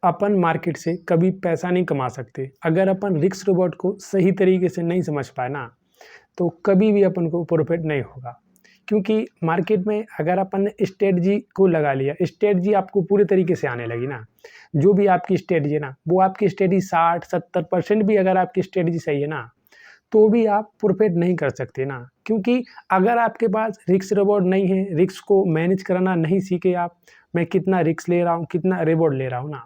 अपन market से कभी पैसा नहीं कमा सकते अगर अपन रिस्क रिवॉर्ड को सही तरीके से नहीं समझ पाए ना, तो कभी भी अपन को प्रॉफिट नहीं होगा। क्योंकि मार्केट में अगर अपन ने स्ट्रेटजी को लगा लिया, स्ट्रेटजी आपको पूरे तरीके से आने लगी ना, जो भी आपकी स्ट्रेटजी है ना, वो आपकी स्ट्रेटजी 60-70% भी अगर आपकी स्ट्रेटजी सही है ना, तो भी आप प्रॉफिट नहीं कर सकते ना। क्योंकि अगर आपके पास रिस्क रिवॉर्ड नहीं है, रिस्क को मैनेज करना नहीं सीखे आप, मैं कितना रिस्क ले रहा हूँ, कितना रिवॉर्ड ले रहा हूँ ना,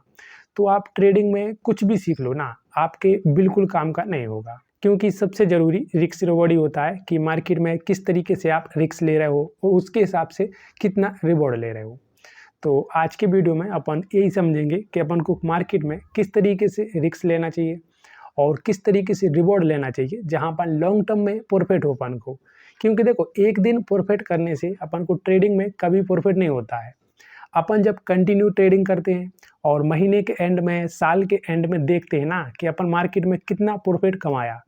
तो आप ट्रेडिंग में कुछ भी सीख लो ना, आपके बिल्कुल काम का नहीं होगा। क्योंकि सबसे ज़रूरी रिस्क रिवॉर्ड ही होता है कि मार्केट में किस तरीके से आप रिस्क ले रहे हो और उसके हिसाब से कितना रिवॉर्ड ले रहे हो। तो आज के वीडियो में अपन यही समझेंगे कि अपन को मार्केट में किस तरीके से रिस्क लेना चाहिए और किस तरीके से रिवॉर्ड लेना चाहिए, जहां पर लॉन्ग टर्म में प्रॉफिट हो अपन को। क्योंकि देखो, एक दिन प्रॉफिट करने से अपन को ट्रेडिंग में कभी प्रॉफिट नहीं होता है। अपन जब कंटिन्यू ट्रेडिंग करते हैं और महीने के एंड में, साल के एंड में देखते हैं ना कि अपन मार्केट में कितना प्रॉफिट कमाया,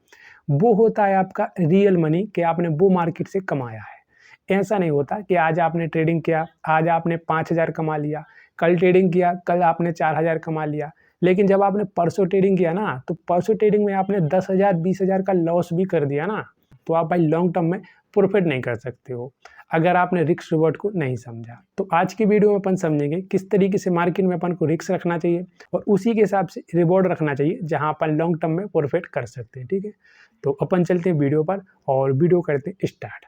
वो होता है आपका रियल मनी कि आपने वो मार्केट से कमाया है। ऐसा नहीं होता कि आज आपने ट्रेडिंग किया, आज आपने 5,000 कमा लिया, कल ट्रेडिंग किया, कल आपने 4,000 कमा लिया, लेकिन जब आपने परसों ट्रेडिंग किया ना, तो परसों ट्रेडिंग में आपने 10,000 20,000 का लॉस भी कर दिया ना, तो आप भाई लॉन्ग टर्म में प्रॉफिट नहीं कर सकते हो अगर आपने रिस्क रिवॉर्ड को नहीं समझा। तो आज की वीडियो में अपन समझेंगे किस तरीके से मार्केट में अपन को रिस्क रखना चाहिए और उसी के हिसाब से रिवॉर्ड रखना चाहिए, जहां अपन लॉन्ग टर्म में प्रॉफिट कर सकते हैं। ठीक है, तो अपन चलते हैं वीडियो पर और वीडियो करते हैं स्टार्ट।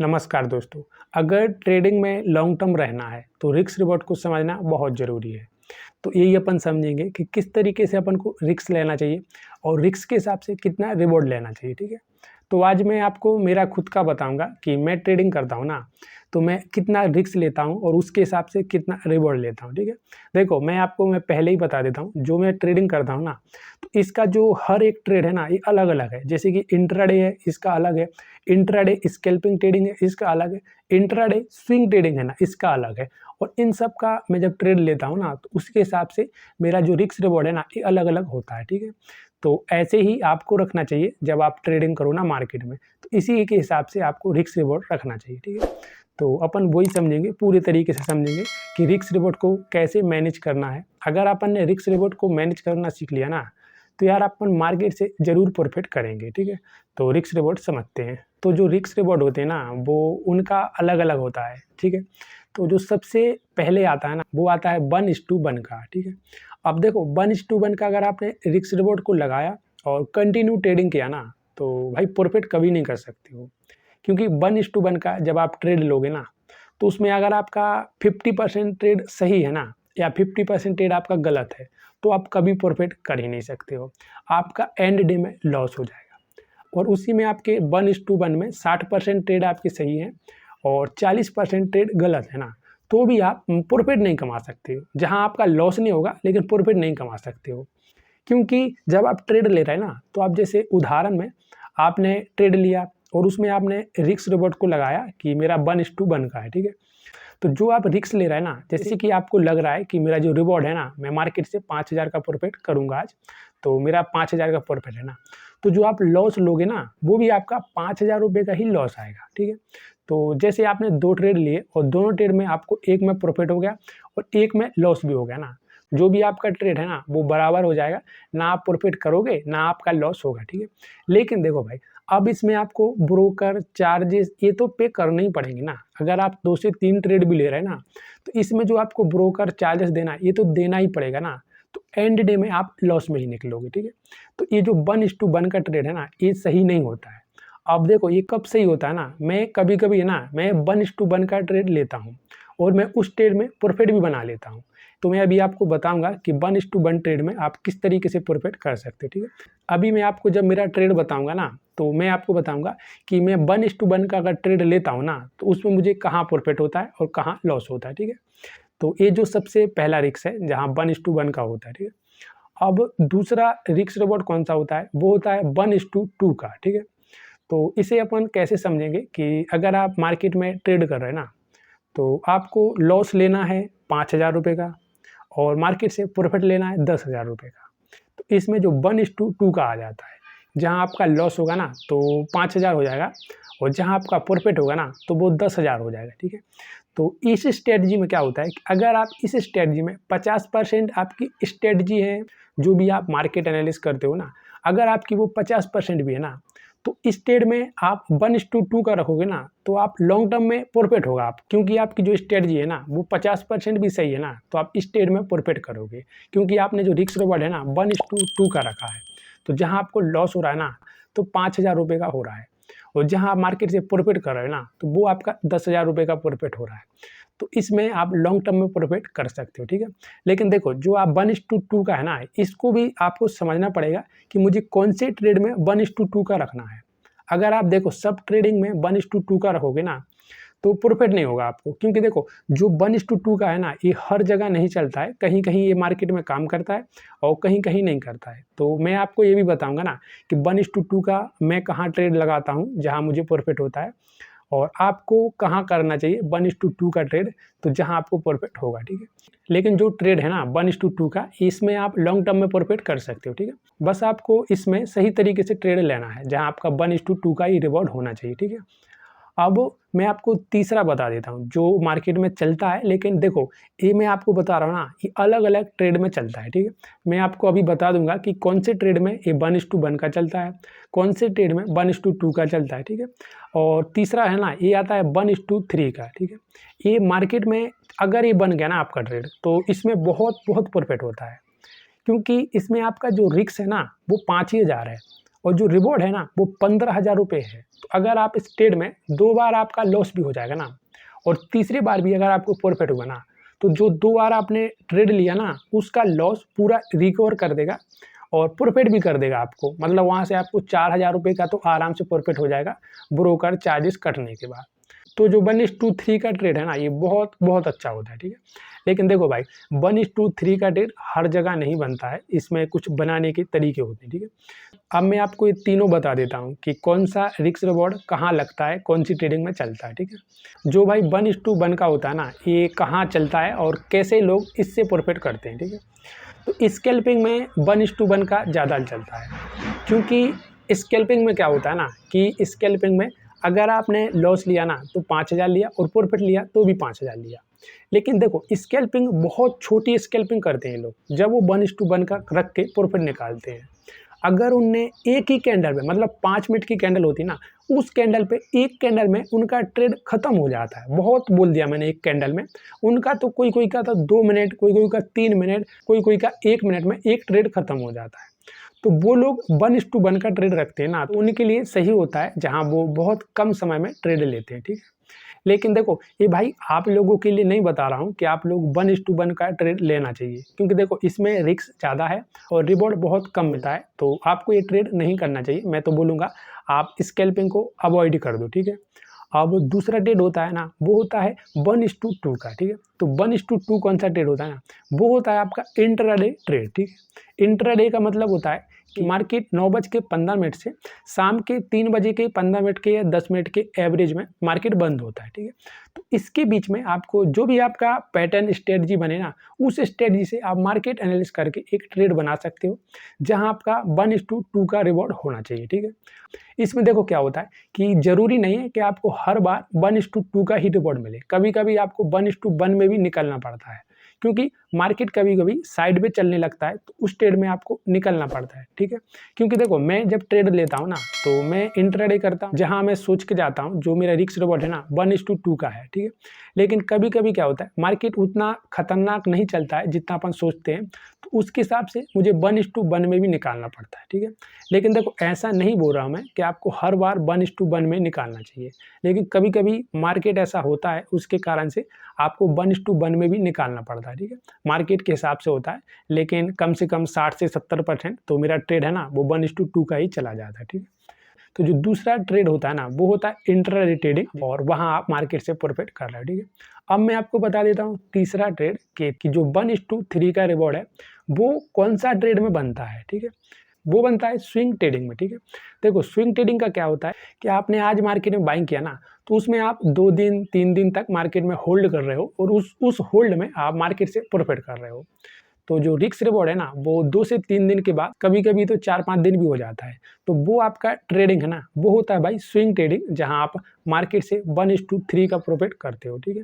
नमस्कार दोस्तों, अगर ट्रेडिंग में लॉन्ग टर्म रहना है तो रिस्क रिवॉर्ड को समझना बहुत ज़रूरी है। तो यही अपन समझेंगे कि किस तरीके से अपन को रिस्क लेना चाहिए और रिस्क के हिसाब से कितना रिवॉर्ड लेना चाहिए। ठीक है, तो आज मैं आपको मेरा खुद का बताऊंगा कि मैं ट्रेडिंग करता हूं ना, तो मैं कितना रिस्क लेता हूं और उसके हिसाब से कितना रिवॉर्ड लेता हूं। ठीक है, देखो मैं पहले ही बता देता हूं, जो मैं ट्रेडिंग करता हूं ना, तो इसका जो हर एक ट्रेड है ना, ये अलग अलग है। जैसे कि इंट्राडे है, इसका अलग है। इंट्राडे स्कैल्पिंग ट्रेडिंग है, इसका अलग है। इंट्राडे स्विंग ट्रेडिंग है ना, इसका अलग है। और इन सब का मैं जब ट्रेड लेता हूँ ना, तो उसके हिसाब से मेरा जो रिस्क रिवॉर्ड है ना, ये अलग अलग होता है। ठीक है, तो ऐसे ही आपको रखना चाहिए जब आप ट्रेडिंग करो ना मार्केट में, तो इसी के हिसाब से आपको रिस्क रिवॉर्ड रखना चाहिए। ठीक है, तो अपन वही समझेंगे, पूरे तरीके से समझेंगे कि रिस्क रिवॉर्ड को कैसे मैनेज करना है। अगर अपन ने रिस्क रिवॉर्ड को मैनेज करना सीख लिया ना, तो यार अपन मार्केट से ज़रूर प्रॉफिट करेंगे। ठीक है, तो रिस्क रिवॉर्ड समझते हैं। तो जो रिस्क रिवॉर्ड होते हैं ना, वो उनका अलग अलग होता है। ठीक है, तो जो सबसे पहले आता है ना, वो आता है 1:1 का। ठीक है, अब देखो 1:1 का अगर आपने रिस्क रिवॉर्ड को लगाया और कंटिन्यू ट्रेडिंग किया ना, तो भाई प्रॉफिट कभी नहीं कर सकते हो। क्योंकि 1:1 का जब आप ट्रेड लोगे ना, तो उसमें अगर आपका 50% ट्रेड सही है ना, या 50% ट्रेड आपका गलत है, तो आप कभी प्रॉफिट कर ही नहीं सकते हो। आपका एंड डे में लॉस हो जाएगा। और उसी में आपके 1:1 में 60% ट्रेड आपकी सही है और 40% ट्रेड गलत है ना, तो भी आप प्रॉफिट नहीं कमा सकते हो। जहां आपका लॉस नहीं होगा, लेकिन प्रॉफिट नहीं कमा सकते हो। क्योंकि जब आप ट्रेड ले रहे हैं ना, तो आप जैसे उदाहरण में आपने ट्रेड लिया और उसमें आपने रिस्क रिवॉर्ड को लगाया कि मेरा 1:1 का है। ठीक है, तो जो आप रिस्क ले रहे हैं ना, जैसे कि आपको लग रहा है कि मेरा जो रिवॉर्ड है ना, मैं मार्केट से 5,000 का प्रॉफिट करूंगा आज, तो मेरा 5,000 का प्रॉफिट है ना, तो जो आप लॉस लोगे ना, वो भी आपका 5,000 रुपये का ही लॉस आएगा। ठीक है, तो जैसे आपने 2 ट्रेड लिए और दोनों ट्रेड में आपको एक में प्रॉफिट हो गया और एक में लॉस भी हो गया ना, जो भी आपका ट्रेड है ना, वो बराबर हो जाएगा। ना आप प्रॉफिट करोगे, ना आपका लॉस होगा। ठीक है, लेकिन देखो भाई, अब इसमें आपको ब्रोकर चार्जेस ये तो पे करने ही पड़ेंगे ना। अगर आप 2 से 3 ट्रेड भी ले रहे हैं ना, तो इसमें जो आपको ब्रोकर चार्जेस देना है, ये तो देना ही पड़ेगा ना। तो एंड डे में आप लॉस में ही निकलोगे। ठीक है, तो ये जो 1:1 का ट्रेड है ना, ये सही नहीं होता है। अब देखो ये कब सही होता है ना, मैं कभी कभी है ना, मैं 1:1 का ट्रेड लेता हूँ और मैं उस ट्रेड में प्रॉफिट भी बना लेता हूँ। तो मैं अभी आपको बताऊंगा कि 1:1 ट्रेड में आप किस तरीके से प्रॉफिट कर सकते हो। ठीक है, अभी मैं आपको जब मेरा ट्रेड बताऊंगा ना, तो मैं आपको बताऊंगा कि मैं 1:1 का अगर ट्रेड लेता हूँ ना, तो उसमें मुझे कहाँ प्रॉफिट होता है और कहाँ लॉस होता है। ठीक है, तो ये जो सबसे पहला रिस्क है जहाँ 1:1 का होता है। ठीक है, अब दूसरा रिस्क रिवॉर्ड कौन सा होता है, वो होता है 1:2 का। ठीक है, तो इसे अपन कैसे समझेंगे कि अगर आप मार्केट में ट्रेड कर रहे हैं ना, तो आपको लॉस लेना है 5,000 रुपये का और मार्केट से प्रॉफिट लेना है 10,000 रुपये का। तो इसमें जो 1:2 का आ जाता है, जहां आपका लॉस होगा ना, तो 5,000 हो जाएगा और जहां आपका प्रॉफिट होगा ना, तो वो 10,000 हो जाएगा। ठीक है, तो इस स्ट्रेटजी में क्या होता है कि अगर आप इस स्ट्रेटजी में 50% आपकी स्ट्रेटजी है, जो भी आप मार्केट एनालिसिस करते हो ना, अगर आपकी वो 50% भी है ना, तो इस ट्रेड में आप 1:2 का रखोगे ना, तो आप लॉन्ग टर्म में प्रॉफिट होगा आप, क्योंकि आपकी जो स्ट्रेटजी है ना वो 50% भी सही है ना, तो आप इस ट्रेड में प्रॉफिट करोगे, क्योंकि आपने जो रिस्क रिवॉर्ड है ना 1:2 का रखा है। तो जहाँ आपको लॉस हो रहा है ना, तो 5,000 रुपये का हो रहा है, और जहाँ आप मार्केट से प्रॉफिट कर रहे हो ना, तो वो आपका 10,000 रुपये का प्रॉफिट हो रहा है। तो इसमें आप लॉन्ग टर्म में प्रॉफिट कर सकते हो, ठीक है। लेकिन देखो, जो आप 1:2 का है ना, इसको भी आपको समझना पड़ेगा कि मुझे कौन से ट्रेड में 1:2 का रखना है। अगर आप देखो सब ट्रेडिंग में 1:2 का रखोगे ना, तो प्रॉफिट नहीं होगा आपको, क्योंकि देखो जो 1:2 का है ना, ये हर जगह नहीं चलता है, कहीं कहीं ये मार्केट में काम करता है और कहीं कहीं नहीं करता है। तो मैं आपको ये भी बताऊंगा ना कि 1:2 का मैं कहाँ ट्रेड लगाता हूँ जहाँ मुझे प्रॉफिट होता है, और आपको कहाँ करना चाहिए 1:2 का ट्रेड, तो जहाँ आपको प्रॉफिट होगा, ठीक है। लेकिन जो ट्रेड है ना 1:2 का, इसमें आप लॉन्ग टर्म में प्रॉफिट कर सकते हो, ठीक है। बस आपको इसमें सही तरीके से ट्रेड लेना है, जहाँ आपका 1:2 का ही रिवॉर्ड होना चाहिए, ठीक है। अब मैं आपको तीसरा बता देता हूँ जो मार्केट में चलता है, लेकिन देखो ये मैं आपको बता रहा हूँ ना, ये अलग अलग ट्रेड में चलता है, ठीक है। मैं आपको अभी बता दूंगा कि कौन से ट्रेड में ये 1:1 का चलता है, कौन से ट्रेड में 1:2 का चलता है, ठीक है। और तीसरा है ना, ये आता है 1:3 का, ठीक है। ये मार्केट में अगर ये बन गया ना आपका ट्रेड, तो इसमें बहुत बहुत प्रॉफिट होता है, क्योंकि इसमें आपका जो रिस्क है ना वो 5,000 है, और जो रिवॉर्ड है ना वो 15,000 रुपये है। तो अगर आप इस ट्रेड में 2 बार आपका लॉस भी हो जाएगा ना, और तीसरी बार भी अगर आपको प्रॉफिट होगा ना, तो जो 2 बार आपने ट्रेड लिया ना, उसका लॉस पूरा रिकवर कर देगा और प्रॉफिट भी कर देगा आपको। मतलब वहाँ से आपको 4,000 रुपये का तो आराम से प्रॉफिट हो जाएगा, ब्रोकर चार्जेस कटने के बाद। तो जो 1:3 का ट्रेड है ना, ये बहुत बहुत अच्छा होता है, ठीक है। लेकिन देखो भाई, 1:3 का ट्रेड हर जगह नहीं बनता है, इसमें कुछ बनाने के तरीके होते हैं, ठीक है। अब मैं आपको ये तीनों बता देता हूँ कि कौन सा रिस्क रिवॉर्ड कहाँ लगता है, कौन सी ट्रेडिंग में चलता है, ठीक है। जो भाई 1:1 का होता है ना, ये कहाँ चलता है और कैसे लोग इससे प्रॉफिट करते हैं, ठीक है। तो स्कैल्पिंग में 1:1 का ज़्यादा चलता है, क्योंकि स्कैल्पिंग में क्या होता है ना कि स्कैल्पिंग में अगर आपने लॉस लिया ना तो 5,000 लिया, और प्रॉफिट लिया तो भी 5,000 लिया। लेकिन देखो स्कैल्पिंग बहुत छोटी स्कैल्पिंग करते हैं लोग, जब वो 1:1 का रख के प्रॉफिट निकालते हैं। अगर उनने एक ही कैंडल में, मतलब 5 मिनट की कैंडल होती है ना, उस कैंडल पे एक कैंडल में उनका ट्रेड खत्म हो जाता है। बहुत बोल दिया मैंने, एक कैंडल में उनका तो कोई कोई का तो 2 मिनट, कोई कोई का 3 मिनट, कोई कोई का 1 मिनट में एक ट्रेड खत्म हो जाता है। तो वो लोग 1:1 का ट्रेड रखते हैं ना, तो उनके लिए सही होता है जहाँ वो बहुत कम समय में ट्रेड लेते हैं, ठीक है। लेकिन देखो ये भाई आप लोगों के लिए नहीं बता रहा हूँ कि आप लोग 1:1 का ट्रेड लेना चाहिए, क्योंकि देखो इसमें रिस्क ज़्यादा है और रिवॉर्ड बहुत कम मिलता है, तो आपको ये ट्रेड नहीं करना चाहिए। मैं तो बोलूँगा आप स्कैल्पिंग को अवॉइड कर दो, ठीक है। अब दूसरा ट्रेड होता है ना, वो होता है 1:2 का, ठीक है। तो 1:2 कौन सा ट्रेड होता है ना, वो होता है आपका इंट्राडे ट्रेड, ठीक है। इंट्राडे का मतलब होता है कि मार्केट 9:15 से शाम के 3:15 के या 10 मिनट के एवरेज में मार्केट बंद होता है, ठीक है। तो इसके बीच में आपको जो भी आपका पैटर्न स्ट्रेटजी बने ना, उस स्ट्रेटजी से आप मार्केट एनालिसिस करके एक ट्रेड बना सकते हो, जहां आपका 1:2 का रिवॉर्ड होना चाहिए, ठीक है। इसमें देखो क्या होता है कि ज़रूरी नहीं है कि आपको हर बार 1:2 का ही रिवॉर्ड मिले, कभी कभी आपको 1:1 में भी निकलना पड़ता है, क्योंकि मार्केट कभी कभी साइड में चलने लगता है, तो उस ट्रेड में आपको निकलना पड़ता है, ठीक है। क्योंकि देखो मैं जब ट्रेड लेता हूँ ना, तो मैं इंट्राडे करता हूँ, जहाँ मैं सोच के जाता हूँ जो मेरा रिस्क रिवॉर्ड है ना 1:2 का है, ठीक है। लेकिन कभी कभी क्या होता है, मार्केट उतना खतरनाक नहीं चलता है जितना अपन सोचते हैं, तो उसके हिसाब से मुझे 1:1 में भी निकालना पड़ता है, ठीक है। लेकिन देखो ऐसा नहीं बोल रहा हूँ मैं कि आपको हर बार 1:1 में निकालना चाहिए, लेकिन कभी कभी मार्केट ऐसा होता है, उसके कारण से आपको 1:1 में भी निकालना पड़ता है, ठीक है। मार्केट के हिसाब से होता है, लेकिन कम से कम 60 से 70% तो मेरा ट्रेड है ना वो 1:2 का ही चला जाता है, ठीक है। तो जो दूसरा ट्रेड होता है ना, वो होता है इंट्राडे ट्रेडिंग, और वहाँ आप मार्केट से प्रॉफिट कर रहे हो, ठीक है। अब मैं आपको बता देता हूँ तीसरा ट्रेड कि जो 1:3 का रिवॉर्ड है वो कौन सा ट्रेड में बनता है, ठीक है। वो बनता है स्विंग ट्रेडिंग में, ठीक है। देखो स्विंग ट्रेडिंग का क्या होता है कि आपने आज मार्केट में बाइंग किया ना, तो उसमें आप 2 दिन 3 दिन तक मार्केट में होल्ड कर रहे हो, और उस होल्ड में आप मार्केट से प्रॉफिट कर रहे हो। तो जो रिस्क रिवॉर्ड है ना वो 2 से 3 दिन के बाद, कभी-कभी तो 4-5 दिन भी हो जाता है। तो वो आपका ट्रेडिंग है ना, वो होता है भाई स्विंग ट्रेडिंग, जहाँ आप मार्केट से 1:3 का प्रॉफिट करते हो, ठीक है।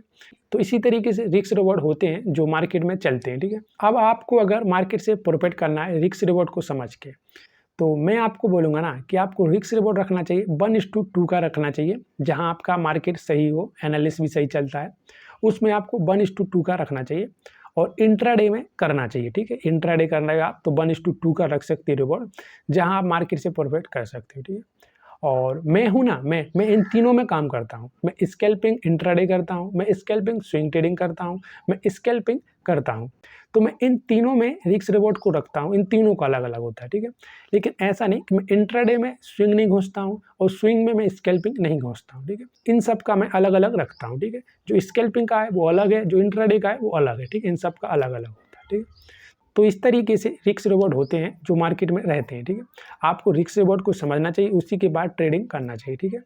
तो इसी तरीके से रिस्क रिवॉर्ड होते हैं जो मार्केट में चलते हैं, ठीक है। अब आपको अगर मार्केट से प्रॉफिट करना है रिस्क रिवॉर्ड को समझ के, तो मैं आपको बोलूँगा ना कि आपको रिस्क रिवॉर्ड रखना चाहिए 1:2 का रखना चाहिए, जहाँ आपका मार्केट सही हो, एनालिसिस भी सही चलता है, उसमें आपको 1:2 का रखना चाहिए और इंट्राडे में करना चाहिए, ठीक है। इंट्राडे करना है आप तो 1:2 का रख सकते हैं रिवॉर्ड, जहाँ आप मार्केट से प्रॉफिट कर सकते हो, ठीक है। और मैं हूँ ना, मैं इन तीनों में काम करता हूँ। मैं स्कैल्पिंग इंट्राडे करता हूँ, मैं स्कैल्पिंग स्विंग ट्रेडिंग करता हूँ, मैं स्कैल्पिंग करता हूँ। तो मैं इन तीनों में रिस्क रिवॉर्ड को रखता हूँ, इन तीनों का अलग-अलग होता है, ठीक है। लेकिन ऐसा नहीं कि मैं इंट्राडे में स्विंग नहीं घुसता हूँ और स्विंग में मैं स्कैल्पिंग नहीं घुसता हूँ, ठीक है। इन सब का मैं अलग-अलग रखता हूँ, ठीक है। जो स्कैल्पिंग का है वो अलग है, जो इंट्राडे का है वो अलग है, ठीक है। इन सब का अलग-अलग होता है, ठीक है। तो इस तरीके से रिस्क रिवॉर्ड होते हैं जो मार्केट में रहते हैं, ठीक है। आपको रिस्क रिवॉर्ड को समझना चाहिए, उसी के बाद ट्रेडिंग करना चाहिए, ठीक है।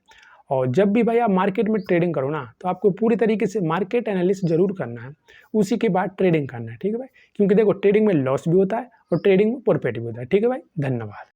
और जब भी भाई आप मार्केट में ट्रेडिंग करो ना, तो आपको पूरी तरीके से मार्केट एनालिसिस ज़रूर करना है, उसी के बाद ट्रेडिंग करना है, ठीक है भाई। क्योंकि देखो ट्रेडिंग में लॉस भी होता है और ट्रेडिंग में प्रॉफिट भी होता है, ठीक है भाई। धन्यवाद।